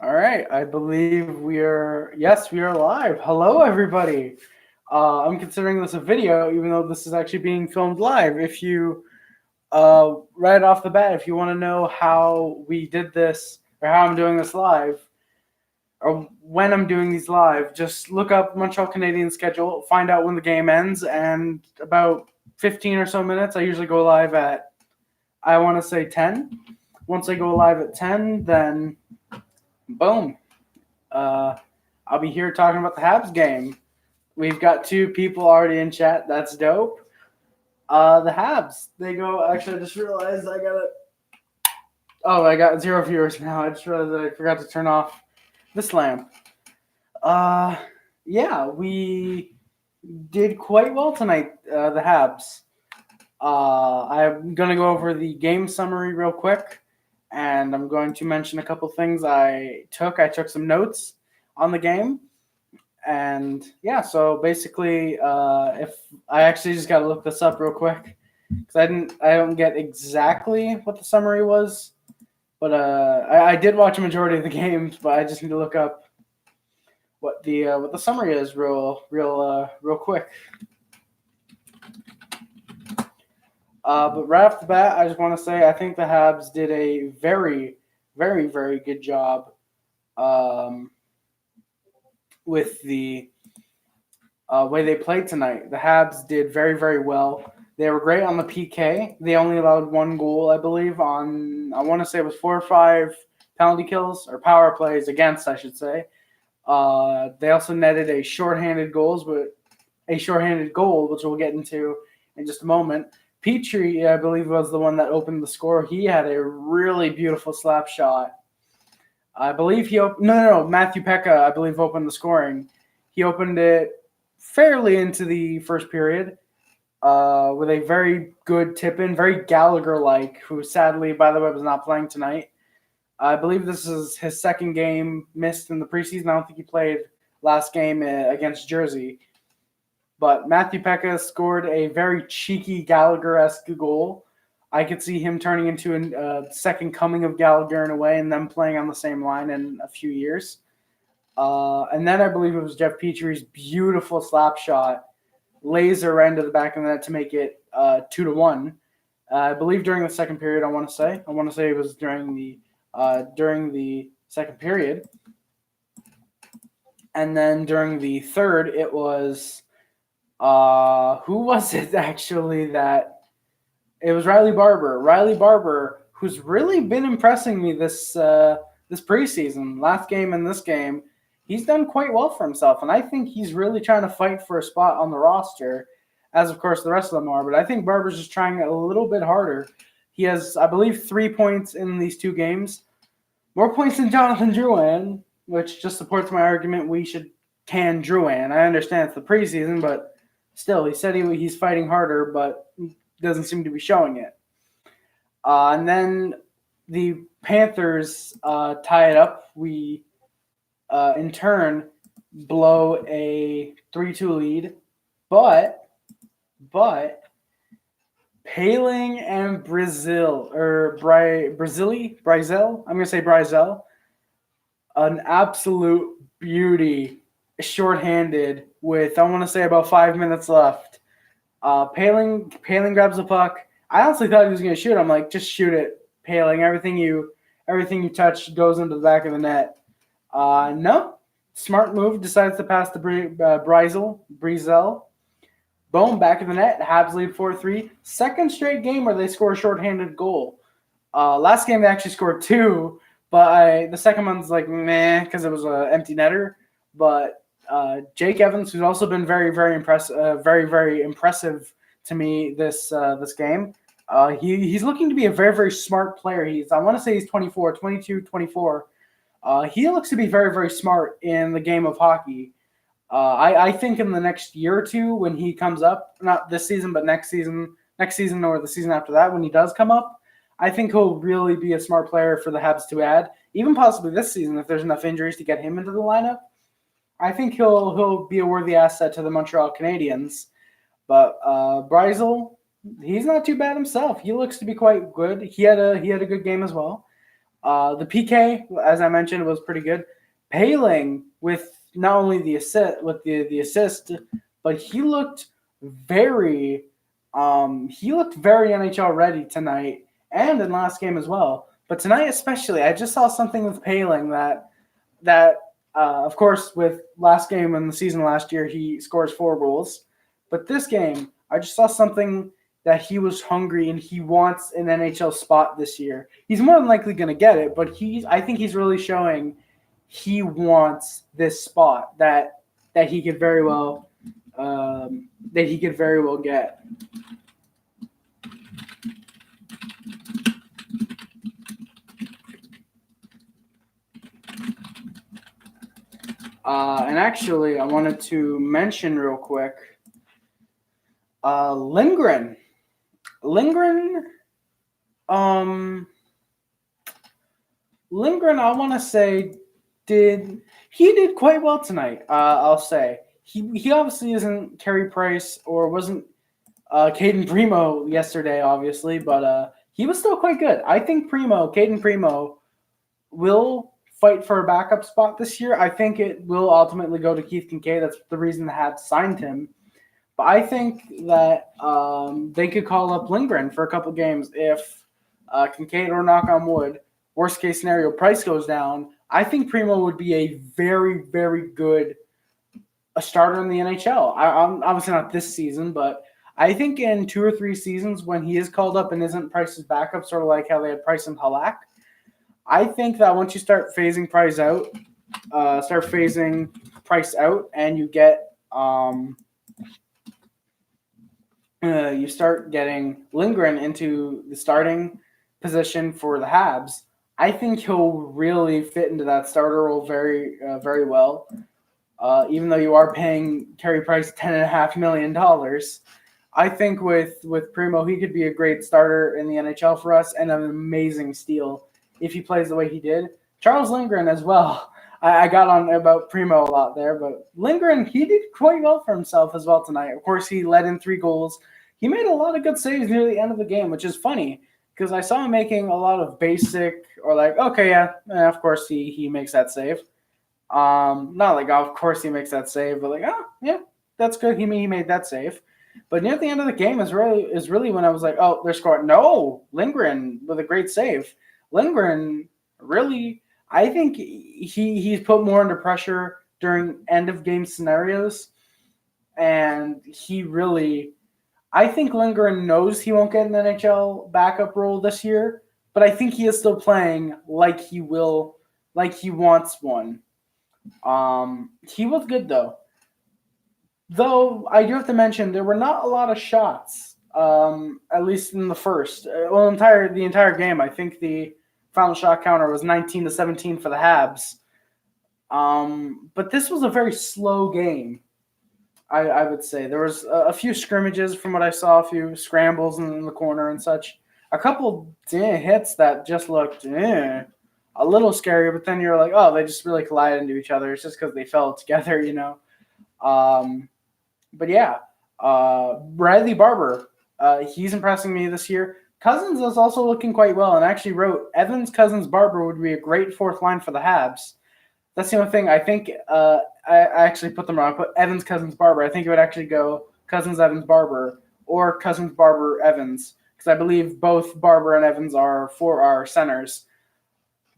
All right, I believe we are live. Hello, everybody. I'm considering this a video, even though this is actually being filmed live. If you, right off the bat, if you want to know how we did this or how I'm doing this live, or when I'm doing these live, just look up Montreal Canadiens schedule, find out when the game ends, and about 15 or so minutes, I usually go live at, I want to say 10. Once I go live at 10, then boom. I'll be here talking about the Habs game. We've got 2 people already in chat. That's dope. The Habs, they go. Actually, I just realized I got it. Oh, I got 0 viewers now. I just realized that I forgot to turn off this lamp. Yeah, we did quite well tonight, the Habs. I'm going to go over the game summary real quick, and I'm going to mention a couple things I took. I took some notes on the game, and yeah, so basically, if I actually just got to look this up real quick because I don't get exactly what the summary was, but I did watch a majority of the games, but I just need to look up what the summary is real quick. But right off the bat, I just want to say I think the Habs did a very, very, very good job with the way they played tonight. The Habs did very, very well. They were great on the PK. They only allowed 1 goal, I believe, on, I want to say it was 4 or 5 penalty kills, or power plays against, I should say. They also netted a shorthanded goal, which we'll get into in just a moment. Petry, I believe, was the one that opened the score. He had a really beautiful slap shot. I believe Matthew Peca, I believe, opened the scoring. He opened it fairly into the first period with a very good tip-in, very Gallagher-like, who sadly, by the way, was not playing tonight. I believe this is his second game missed in the preseason. I don't think he played last game against Jersey. But Matthew Peca scored a very cheeky Gallagher-esque goal. I could see him turning into a second coming of Gallagher in a way, and them playing on the same line in a few years. And then I believe it was Jeff Petry's beautiful slap shot, laser right into the back of the net to make it 2-1. I believe during the second period. I want to say it was during the second period, and then during the third, it was. Who was it actually that it was Riley Barber, who's really been impressing me this preseason. Last game and this game, he's done quite well for himself, and I think he's really trying to fight for a spot on the roster, as of course the rest of them are. But I think Barber's just trying a little bit harder. He has, I believe, 3 points in these 2 games, more points than Jonathan Drouin, which just supports my argument we should can Drouin. I understand it's the preseason, but still, he said he's fighting harder, but doesn't seem to be showing it. And then the Panthers tie it up. We, in turn, blow a 3-2 lead. But Poehling and Belzile, I'm going to say Belzile, an absolute beauty, shorthanded with, I want to say, about 5 minutes left. Poehling grabs the puck. I honestly thought he was going to shoot. I'm like, just shoot it, Poehling. Everything you touch goes into the back of the net. No, smart move. Decides to pass to Belzile. Boom, back of the net. Habs lead 4-3. Second straight game where they score a shorthanded goal. Last game they actually scored 2, but the second one's like meh because it was an empty netter. But Jake Evans, who's also been very, very impressive to me this game. He's looking to be a very, very smart player. I want to say he's 22, 24. He looks to be very, very smart in the game of hockey. I think in the next year or 2 when he comes up, not this season, but next season or the season after that when he does come up, I think he'll really be a smart player for the Habs to add, even possibly this season if there's enough injuries to get him into the lineup. I think he'll be a worthy asset to the Montreal Canadiens. But Belzile, He's not too bad himself. He looks to be quite good. He had a good game as well. The PK, as I mentioned, was pretty good. Poehling with not only the assist, but he looked very NHL ready tonight and in last game as well. But tonight especially, I just saw something with Poehling that of course with last game in the season last year he scores 4 goals, but this game I just saw something that he was hungry and he wants an NHL spot this year. He's more than likely going to get it, but I think he's really showing he wants this spot that he could very well get. And actually, I wanted to mention real quick Lindgren. Um, Lindgren, I want to say, did quite well tonight. I'll say he obviously isn't Carey Price or wasn't Caden Primo yesterday, obviously, but he was still quite good. I think Caden Primo, will fight for a backup spot this year. I think it will ultimately go to Keith Kincaid. That's the reason the Habs signed him. But I think that they could call up Lindgren for a couple games if Kincaid, or knock on wood, worst case scenario, Price goes down. I think Primo would be a very, very good starter in the NHL. I'm obviously not this season, but I think in 2 or 3 seasons when he is called up and isn't Price's backup, sort of like how they had Price and Halak, I think that once you start phasing Price out, and you start getting Lindgren into the starting position for the Habs, I think he'll really fit into that starter role very, very well. Even though you are paying Carey Price $10.5 million, I think with Primo, he could be a great starter in the NHL for us and an amazing steal if he plays the way he did. Charles Lindgren as well. I got on about Primo a lot there, but Lindgren, he did quite well for himself as well tonight. Of course, he led in 3 goals. He made a lot of good saves near the end of the game, which is funny because I saw him making a lot of basic or like, okay, yeah, of course he makes that save. Not like, oh, of course he makes that save, but like, oh, yeah, that's good. He made that save. But near the end of the game is really when I was like, oh, they're scoring. No, Lindgren with a great save. Lindgren really, I think he's put more under pressure during end of game scenarios, and I think Lindgren knows he won't get an NHL backup role this year, but I think he is still playing like he wants one. He was good though. Though I do have to mention there were not a lot of shots, at least in the first. The entire game. I think the final shot counter was 19-17 for the Habs. But this was a very slow game. I would say there was a few scrimmages from what I saw, a few scrambles in the corner and such. A couple hits that just looked a little scary, but then you're like, oh, they just really collided into each other. It's just because they fell together, But yeah, Bradley Barber, he's impressing me this year. Cousins is also looking quite well, and actually wrote Evans, Cousins, Barber would be a great fourth line for the Habs. That's the only thing. I think I actually put them wrong. I put Evans, Cousins, Barber. I think it would actually go Cousins, Evans, Barber, or Cousins, Barber, Evans, because I believe both Barber and Evans are for our centers.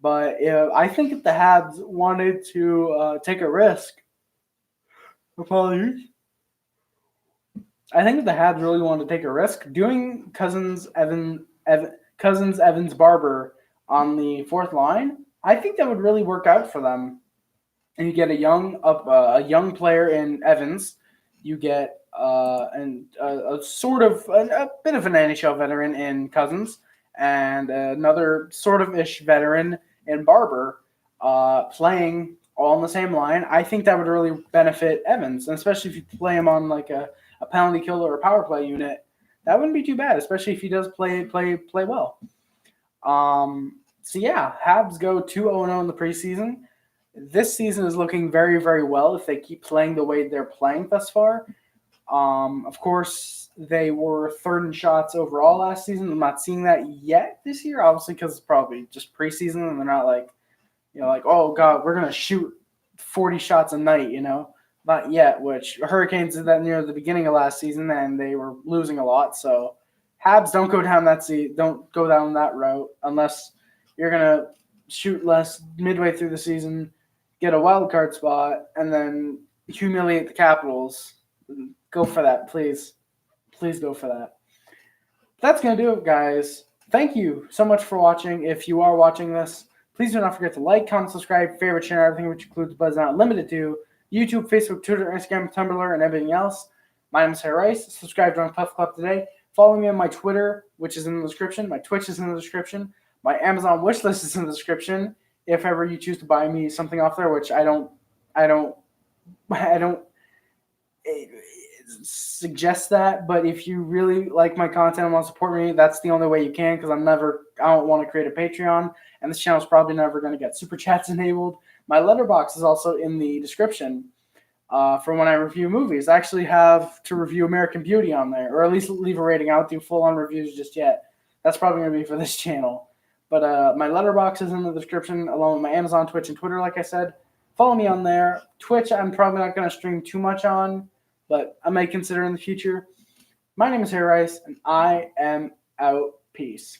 But I think if the Habs wanted to take a risk, apologies. I think if the Habs really wanted to take a risk, doing Cousins, Evans, Barber on the fourth line, I think that would really work out for them. And you get a young player in Evans. You get a bit of an NHL veteran in Cousins, and another sort of ish veteran in Barber, playing all on the same line. I think that would really benefit Evans, and especially if you play him on like a penalty kill or a power play unit, that wouldn't be too bad, especially if he does play well. So yeah, Habs go 2-0 in the preseason. This season is looking very, very well if they keep playing the way they're playing thus far. Of course, they were third in shots overall last season. I'm not seeing that yet this year, obviously, because it's probably just preseason and they're not like, oh God, we're gonna shoot 40 shots a night. Not yet. Which Hurricanes did that near the beginning of last season, and they were losing a lot. So Habs, don't go down that route unless you're gonna shoot less midway through the season, get a wild card spot, and then humiliate the Capitals. Go for that, please. Please go for that. That's going to do it, guys. Thank you so much for watching. If you are watching this, please do not forget to like, comment, subscribe, favorite, share, everything, which includes but is not limited to YouTube, Facebook, Twitter, Instagram, Tumblr, and everything else. My name is Harry Rice. Subscribe to my Puff Club today. Follow me on my Twitter, which is in the description. My Twitch is in the description. My Amazon wish list is in the description. If ever you choose to buy me something off there, which I don't suggest that, but if you really like my content and want to support me, that's the only way you can, because I don't want to create a Patreon, and this channel is probably never going to get super chats enabled. My letterbox is also in the description for when I review movies. I actually have to review American Beauty on there, or at least leave a rating. I don't do full-on reviews just yet. That's probably going to be for this channel. But my letterbox is in the description, along with my Amazon, Twitch, and Twitter, like I said. Follow me on there. Twitch, I'm probably not going to stream too much on, but I may consider in the future. My name is Harry Rice, and I am out. Peace.